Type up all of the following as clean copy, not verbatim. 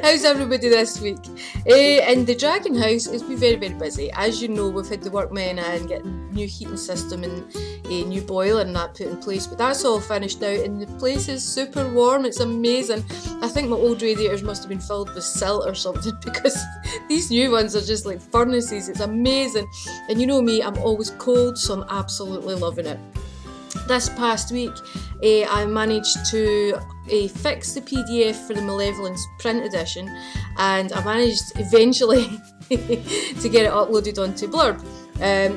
How's everybody this week? In the Dragon House, it's been very, very busy. As you know, we've had the workmen in, getting new heating system and a new boiler and that put in place, but that's all finished now and the place is super warm. It's amazing. I think my old radiators must have been filled with silt or something because these new ones are just like furnaces. It's amazing. And you know me, I'm always cold, so I'm absolutely loving it. This past week, I managed to fix the PDF for the Malevolence print edition, and I managed eventually to get it uploaded onto Blurb.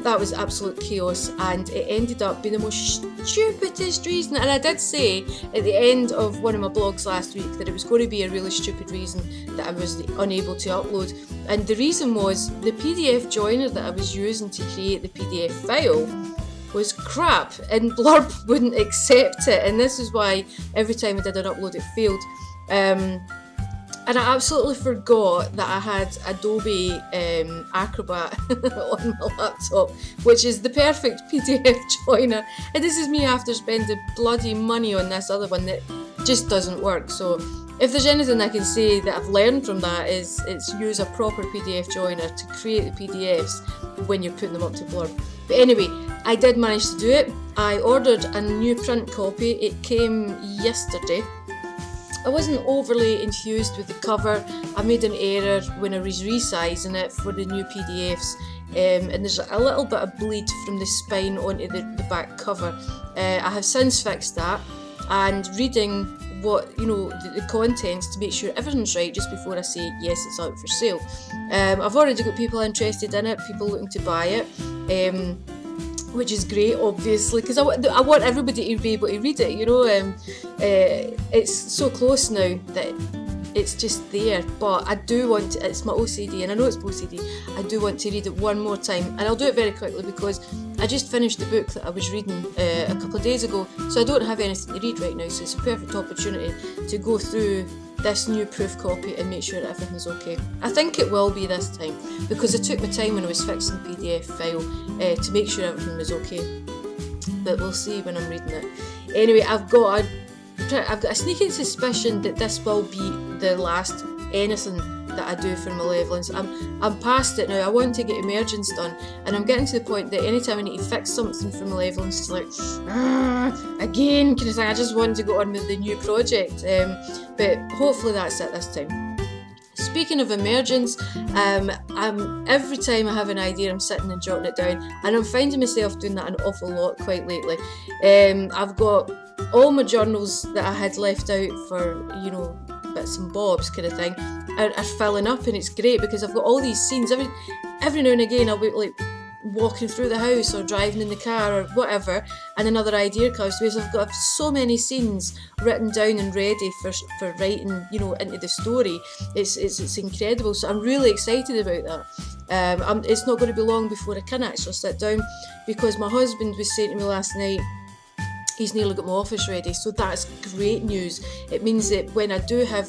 That was absolute chaos, and it ended up being the most stupidest reason. And I did say at the end of one of my blogs last week that it was going to be a really stupid reason that I was unable to upload. And the reason was the PDF joiner that I was using to create the PDF file was crap, and Blurb wouldn't accept it, and this is why every time I did an upload it failed. And I absolutely forgot that I had Adobe Acrobat on my laptop, which is the perfect PDF joiner, and this is me after spending bloody money on this other one that just doesn't work. So if there's anything I can say that I've learned from that, is it's use a proper PDF joiner to create the PDFs when you're putting them up to Blurb. But anyway, I did manage to do it. I ordered a new print copy. It came yesterday. I wasn't overly enthused with the cover. I made an error when I was resizing it for the new PDFs, and there's a little bit of bleed from the spine onto the back cover. I have since fixed that, and reading what the contents to make sure everything's right just before I say yes, it's out for sale. I've already got people interested in it, people looking to buy it, which is great, obviously, because I want everybody to be able to read it. It's so close now that it's just there, but I do want to, it's my OCD, and I know it's OCD, I do want to read it one more time, and I'll do it very quickly because I just finished the book that I was reading a couple of days ago, so I don't have anything to read right now, so it's a perfect opportunity to go through this new proof copy and make sure that everything's okay. I think it will be this time, because I took my time when I was fixing the PDF file to make sure everything was okay, but we'll see when I'm reading it. Anyway, I've got a sneaking suspicion that this will be the last anything that I do for Malevolence. I'm past it now. I want to get Emergence done, and I'm getting to the point that anytime I need to fix something for Malevolence, it's like again kind of thing. I just want to go on with the new project, but hopefully that's it this time. Speaking of Emergence, every time I have an idea, I'm sitting and jotting it down, and I'm finding myself doing that an awful lot quite lately. I've got all my journals that I had left out for, bits and bobs kind of thing, are filling up, and it's great because I've got all these scenes. Every now and again I'll be like walking through the house or driving in the car or whatever, and another idea comes to me. So I've got so many scenes written down and ready for writing, into the story. It's incredible. So I'm really excited about that. It's not going to be long before I can actually sit down, because my husband was saying to me last night, he's nearly got my office ready, so that's great news. It means that when I do have,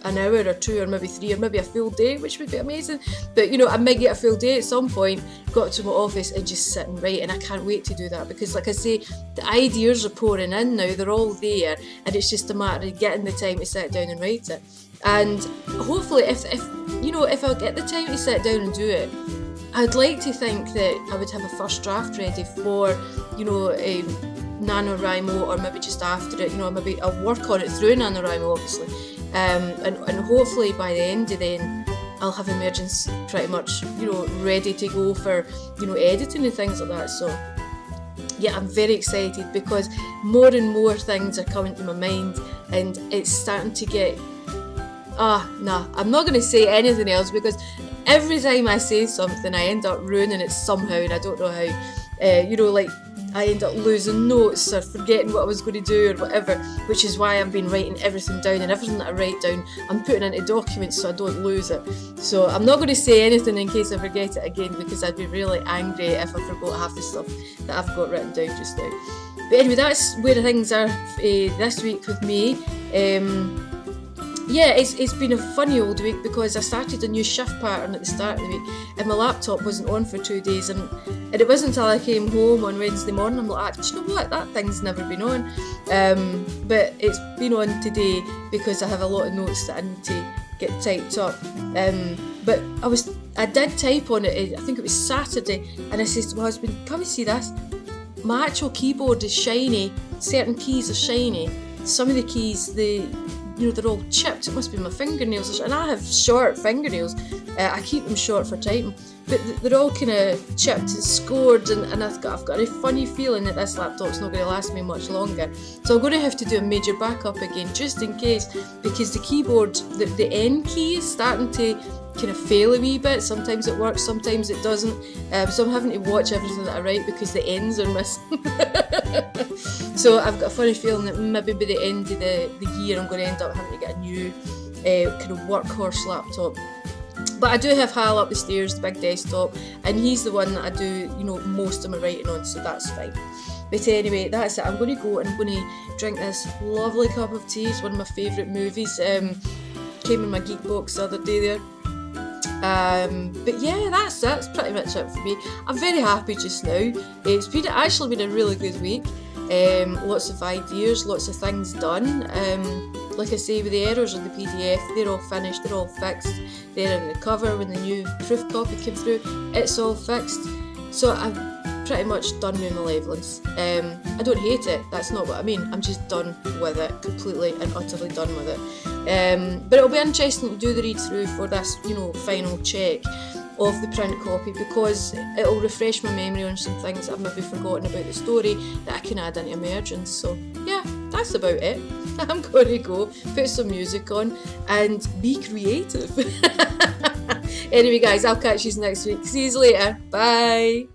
an hour or two or maybe three or maybe a full day, which would be amazing, but I might get a full day at some point, got to my office and just sit and write, and I can't wait to do that, because like I say, the ideas are pouring in now, they're all there, and it's just a matter of getting the time to sit down and write it. And hopefully if I get the time to sit down and do it, I'd like to think that I would have a first draft ready for, a NaNoWriMo, or maybe just after it, maybe I'll work on it through NaNoWriMo, obviously, and hopefully by the end of then I'll have Emergence pretty much, ready to go for, editing and things like that. So yeah, I'm very excited, because more and more things are coming to my mind, and it's starting to get, I'm not going to say anything else, because every time I say something I end up ruining it somehow, and I don't know how, like I end up losing notes or forgetting what I was going to do or whatever, which is why I've been writing everything down, and everything that I write down I'm putting into documents so I don't lose it. So I'm not going to say anything in case I forget it again, because I'd be really angry if I forgot half the stuff that I've got written down just now. But anyway, that's where things are this week with me. yeah, it's been a funny old week because I started a new shift pattern at the start of the week and my laptop wasn't on for 2 days, and it wasn't until I came home on Wednesday morning I'm like, do you know what, that thing's never been on. But it's been on today because I have a lot of notes that I need to get typed up. But I did type on it, I think it was Saturday, and I said to my husband, come and see this. My actual keyboard is shiny, certain keys are shiny. Some of the keys, they're all chipped. It must be my fingernails, and I have short fingernails. I keep them short for typing, but they're all kind of chipped and scored, and I've got a funny feeling that this laptop's not going to last me much longer. So I'm going to have to do a major backup again, just in case, because the keyboard, the N key is starting to kind of fail a wee bit. Sometimes it works, sometimes it doesn't. So I'm having to watch everything that I write because the N's are missing. So I've got a funny feeling that maybe by the end of the year I'm going to end up having to get a new kind of workhorse laptop. But I do have Hal up the stairs, the big desktop, and he's the one that I do, most of my writing on, so that's fine. But anyway, that's it. I'm going to go and I'm going to drink this lovely cup of tea. It's one of my favourite movies. Came in my geek box the other day there. But yeah, that's pretty much it for me. I'm very happy just now. It's actually been a really good week. Lots of ideas, lots of things done. Like I say, with the errors on the PDF, they're all finished, they're all fixed. They're in the cover when the new proof copy came through, it's all fixed. So I've pretty much done with Malevolence. I don't hate it, that's not what I mean. I'm just done with it, completely and utterly done with it. But it'll be interesting to do the read through for this, final check of the print copy, because it'll refresh my memory on some things that I've maybe forgotten about the story that I can add into Emergence. So yeah, that's about it. I'm going to go put some music on and be creative. Anyway guys, I'll catch you next week. See you later. Bye.